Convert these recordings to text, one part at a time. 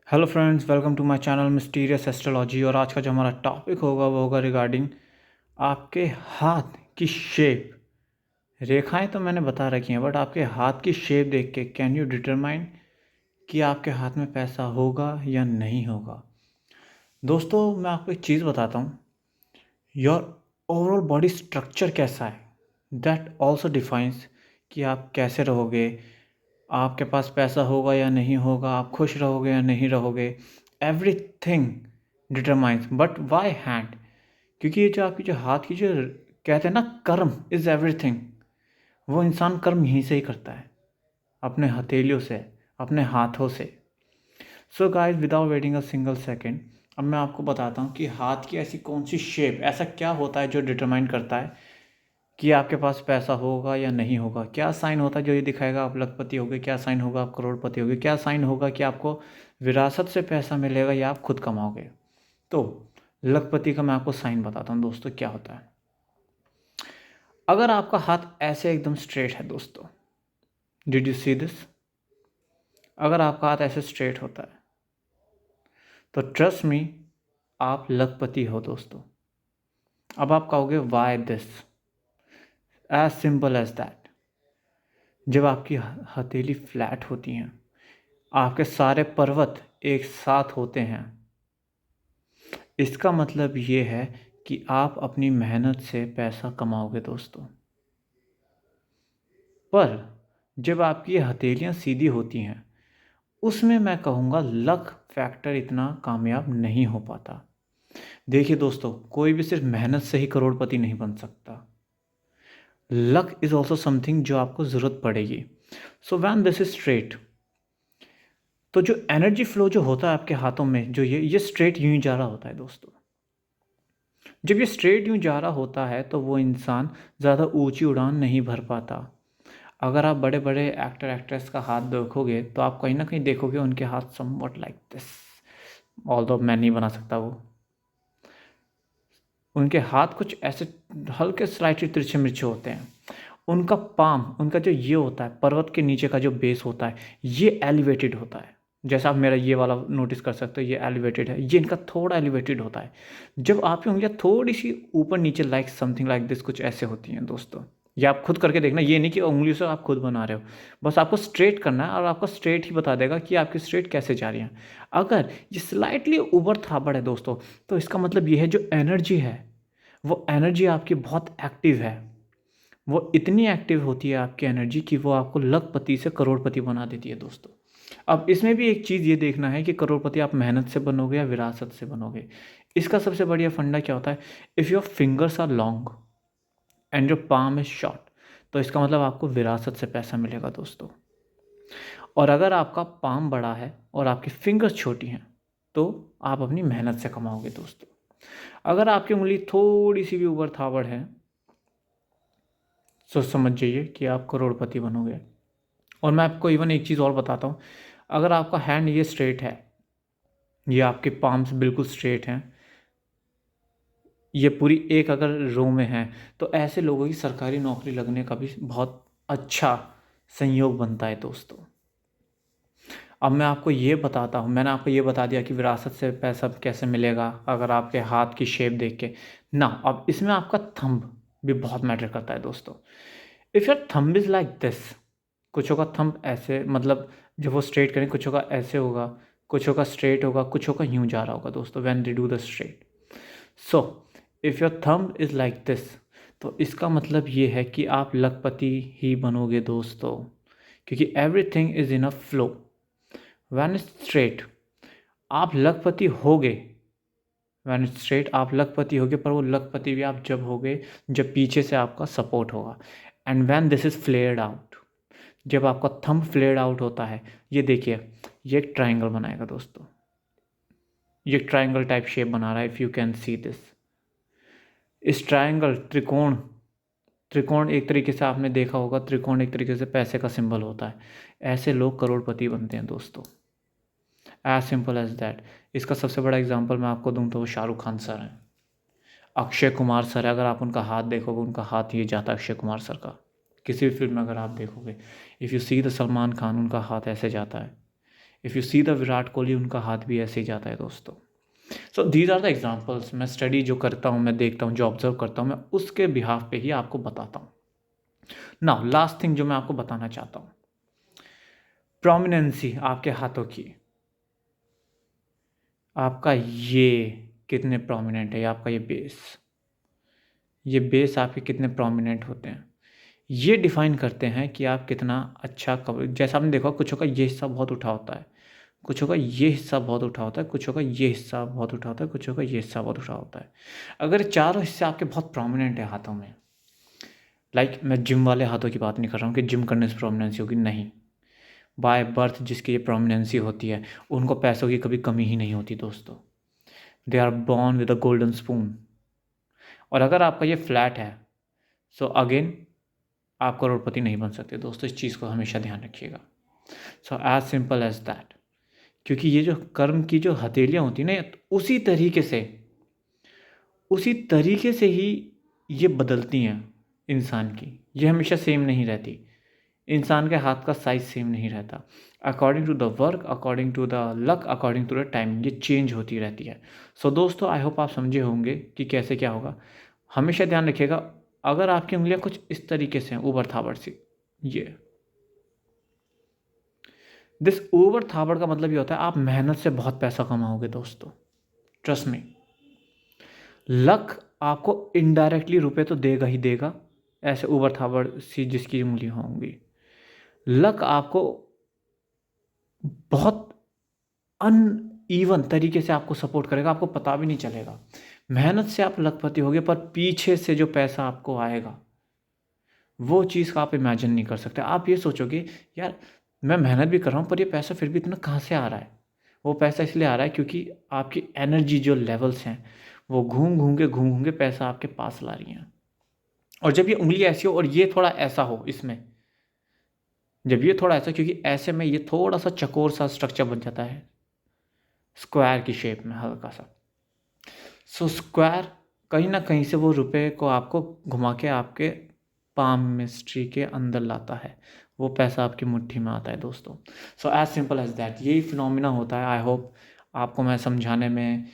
Hello friends, welcome to my channel mysterious astrology. और आज का जो हमारा टॉपिक होगा वो होगा रिगार्डिंग आपके हाथ की शेप। रेखाएं तो मैंने बता रखी हैं, बट आपके हाथ की शेप देख के कैन यू डिटरमाइन कि आपके हाथ में पैसा होगा या नहीं होगा। दोस्तों, मैं आपको एक चीज़ बताता हूँ। योर ओवरऑल बॉडी स्ट्रक्चर कैसा है दैट ऑल्सो डिफाइंस कि आप कैसे रहोगे, आपके पास पैसा होगा या नहीं होगा, आप खुश रहोगे या नहीं रहोगे। Everything determines, but why hand? क्योंकि ये जो आपकी जो हाथ की जो कहते हैं ना, कर्म इज़ एवरीथिंग। वो इंसान कर्म यहीं से ही करता है, अपने हथेलियों से, अपने हाथों से। So guys, without waiting a single second, अब मैं आपको बताता हूँ कि हाथ की ऐसी कौन सी शेप, ऐसा क्या होता है जो डिटरमाइन करता है कि आपके पास पैसा होगा या नहीं होगा। क्या साइन होता है जो ये दिखाएगा आप लखपति होगे, क्या साइन होगा आप करोड़पति होगे, क्या साइन होगा कि आपको विरासत से पैसा मिलेगा या आप खुद कमाओगे। तो लखपति का मैं आपको साइन बताता हूँ दोस्तों, क्या होता है। अगर आपका हाथ ऐसे एकदम स्ट्रेट है दोस्तों, डिड यू सी दिस? अगर आपका हाथ ऐसे स्ट्रेट होता है तो ट्रस्ट मी, आप लखपति हो दोस्तों। अब आप कहोगे why this? As simple as that. जब आपकी हथेली फ्लैट होती हैं, आपके सारे पर्वत एक साथ होते हैं, इसका मतलब ये है कि आप अपनी मेहनत से पैसा कमाओगे दोस्तों। पर जब आपकी हथेलियाँ सीधी होती हैं, उसमें मैं कहूँगा लक फैक्टर इतना कामयाब नहीं हो पाता। देखिए दोस्तों, कोई भी सिर्फ मेहनत से ही करोड़पति नहीं बन सकता। लक इज़ ऑल्सो समथिंग जो आपको ज़रूरत पड़ेगी। So when this is straight, तो जो एनर्जी फ्लो जो होता है आपके हाथों में, जो ये स्ट्रेट यूं ही जा रहा होता है दोस्तों। जब ये स्ट्रेट यूं जा रहा होता है तो वो इंसान ज़्यादा ऊंची उड़ान नहीं भर पाता। अगर आप बड़े बड़े एक्टर एक्ट्रेस का हाथ देखोगे तो आप कहीं ना कहीं देखोगे उनके हाथ समवट लाइक दिस। ऑल्दो मैं नहीं बना सकता वो, उनके हाथ कुछ ऐसे हल्के स्लाइटली तिरछे मिर्चे होते हैं। उनका पाम, उनका जो ये होता है पर्वत के नीचे का जो बेस होता है, ये एलिवेटेड होता है। जैसा आप मेरा ये वाला नोटिस कर सकते हो, ये एलिवेटेड है, ये इनका थोड़ा एलिवेटेड होता है। जब आपकी उंगलियां थोड़ी सी ऊपर नीचे लाइक समथिंग लाइक दिस कुछ ऐसे होती हैं दोस्तों। ये आप खुद करके देखना, ये नहीं कि उंगलियों से आप खुद बना रहे हो। बस आपको स्ट्रेट करना है और आपको स्ट्रेट ही बता देगा कि आपकी स्ट्रेट कैसे जा रही है। अगर ये स्लाइटली ऊबड़ खाबड़ है दोस्तों, तो इसका मतलब ये है जो एनर्जी है, वो एनर्जी आपकी बहुत एक्टिव है। वो इतनी एक्टिव होती है आपकी एनर्जी कि वो आपको लखपति से करोड़पति बना देती है दोस्तों। अब इसमें भी एक चीज़ ये देखना है कि करोड़पति आप मेहनत से बनोगे या विरासत से बनोगे। इसका सबसे बढ़िया फंडा क्या होता है? If your fingers are long and your palm is short, तो इसका मतलब आपको विरासत से पैसा मिलेगा दोस्तों। और अगर आपका पाम बड़ा है और आपकी फिंगर्स छोटी हैं, तो आप अपनी मेहनत से कमाओगे दोस्तों। अगर आपकी उंगली थोड़ी सी भी ऊबड़ खाबड़ है, तो समझ जाइए कि आप करोड़पति बनोगे। और मैं आपको इवन एक चीज़ और बताता हूँ। अगर आपका हैंड ये स्ट्रेट है, ये आपके पाम्स बिल्कुल स्ट्रेट हैं, ये पूरी एक अगर रो में है, तो ऐसे लोगों की सरकारी नौकरी लगने का भी बहुत अच्छा संयोग बनता है दोस्तों। अब मैं आपको ये बताता हूँ, मैंने आपको ये बता दिया कि विरासत से पैसा कैसे मिलेगा अगर आपके हाथ की शेप देख के ना। अब इसमें आपका थंब भी बहुत मैटर करता है दोस्तों। If your thumb is like this, कुछों का थंब ऐसे, मतलब जब वो स्ट्रेट करें कुछों का ऐसे होगा, कुछों का स्ट्रेट होगा, कुछों का यूं जा रहा होगा दोस्तों when they do the straight. So if your thumb is like this, तो इसका मतलब ये है कि आप लखपति ही बनोगे दोस्तों, क्योंकि everything is in a flow. When straight आप लखपति होगे, व्हेन स्ट्रेट आप लखपति होगे, पर वो लखपति भी आप जब होगे जब पीछे से आपका सपोर्ट होगा। And when this is flared out, जब आपका थंब फ्लेयर्ड आउट होता है, ये देखिए, ये एक ट्राइंगल बनाएगा दोस्तों। ये ट्राइंगल टाइप शेप बना रहा है, if you can see this. इस ट्राइंगल, त्रिकोण, त्रिकोण एक तरीके से आपने देखा होगा, त्रिकोण एक तरीके से पैसे का सिंबल होता है। ऐसे लोग करोड़पति बनते हैं दोस्तों, एज सिंपल एज दैट। इसका सबसे बड़ा एग्जांपल मैं आपको दूं तो वो शाहरुख खान सर हैं, अक्षय कुमार सर है। अगर आप उनका हाथ देखोगे, उनका हाथ ये जाता है अक्षय कुमार सर का, किसी भी फिल्म में अगर आप देखोगे। If you see the Salman Khan, उनका हाथ ऐसे जाता है। If you see the Virat Kohli, उनका हाथ भी ऐसे ही जाता है दोस्तों। So these are the examples. मैं स्टडी जो करता हूँ, मैं देखता हूँ, जो ऑब्जर्व करता हूँ, मैं उसके बिहाफ पे ही आपको बताता हूँ। नाउ लास्ट थिंग जो मैं आपको बताना चाहता हूँ, प्रोमिनेंसी आपके हाथों की। आपका ये कितने प्रोमिनेंट है, आपका ये बेस आपके कितने प्रोमिनेंट होते हैं, ये डिफाइन करते हैं कि आप कितना अच्छा कवर। जैसा आपने देखा, कुछ का ये हिस्सा बहुत उठा होता है, कुछ का ये हिस्सा बहुत उठा होता है, कुछ का ये हिस्सा बहुत उठा होता है, कुछ का ये हिस्सा बहुत उठा होता है। अगर चारों हिस्से आपके बहुत प्रोमिनेंट है हाथों में, लाइक मैं जिम वाले हाथों की बात नहीं कर रहा हूँ कि जिम करने से प्रोमिनेंसी होगी, नहीं। बाय बर्थ जिसकी ये प्रोमिनेंसी होती है, उनको पैसों की कभी कमी ही नहीं होती दोस्तों। They are born with a golden spoon. और अगर आपका ये फ्लैट है, सो अगेन आप करोड़पति नहीं बन सकते दोस्तों। इस चीज़ को हमेशा ध्यान रखिएगा। So as simple as that. क्योंकि ये जो कर्म की जो हथेलियाँ होती हैं ना, उसी तरीके से ही ये बदलती हैं इंसान की। ये हमेशा सेम नहीं रहती। इंसान के हाथ का साइज सेम नहीं रहता। According to the work, according to the luck, according to the time, ये चेंज होती रहती है। सो दोस्तों, आई होप आप समझे होंगे कि कैसे क्या होगा। हमेशा ध्यान रखिएगा, अगर आपकी उंगलियां कुछ इस तरीके से हैं, ऊबड़ खाबड़ सी, ये दिस ऊबड़ खाबड़ का मतलब ये होता है आप मेहनत से बहुत पैसा कमाओगे दोस्तों। Trust me. लक आपको इनडायरेक्टली रुपए तो देगा ही देगा, ऐसे ऊबड़ खाबड़ सी जिसकी उंगली होंगी। लक आपको बहुत अनइवन तरीके से आपको सपोर्ट करेगा, आपको पता भी नहीं चलेगा। मेहनत से आप लखपति होगे, पर पीछे से जो पैसा आपको आएगा, वो चीज़ का आप इमेजिन नहीं कर सकते। आप ये सोचोगे, यार मैं मेहनत भी कर रहा हूँ, पर ये पैसा फिर भी इतना कहाँ से आ रहा है। वो पैसा इसलिए आ रहा है क्योंकि आपकी एनर्जी जो लेवल्स हैं, वो घूम घूम के पैसा आपके पास ला रही हैं। और जब ये उंगली ऐसी हो और ये थोड़ा ऐसा हो, इसमें जब ये थोड़ा ऐसा, क्योंकि ऐसे में ये थोड़ा सा चकोर सा स्ट्रक्चर बन जाता है, स्क्वायर की शेप में हल्का सा। सो स्क्वायर कहीं ना कहीं से वो रुपए को आपको घुमा के आपके पाम मिस्ट्री के अंदर लाता है, वो पैसा आपकी मुट्ठी में आता है दोस्तों। So as simple as that, यही फिनोमिना होता है। आई होप आपको मैं समझाने में,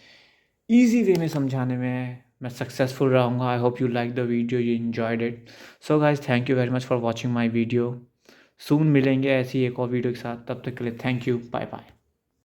ईजी वे में समझाने में मैं सक्सेसफुल रहूँगा। I hope you like the video, you enjoyed it. So guys, thank you very much for watching my video. Soon मिलेंगे ऐसी एक और वीडियो के साथ, तब तक के लिए थैंक यू, बाय बाय।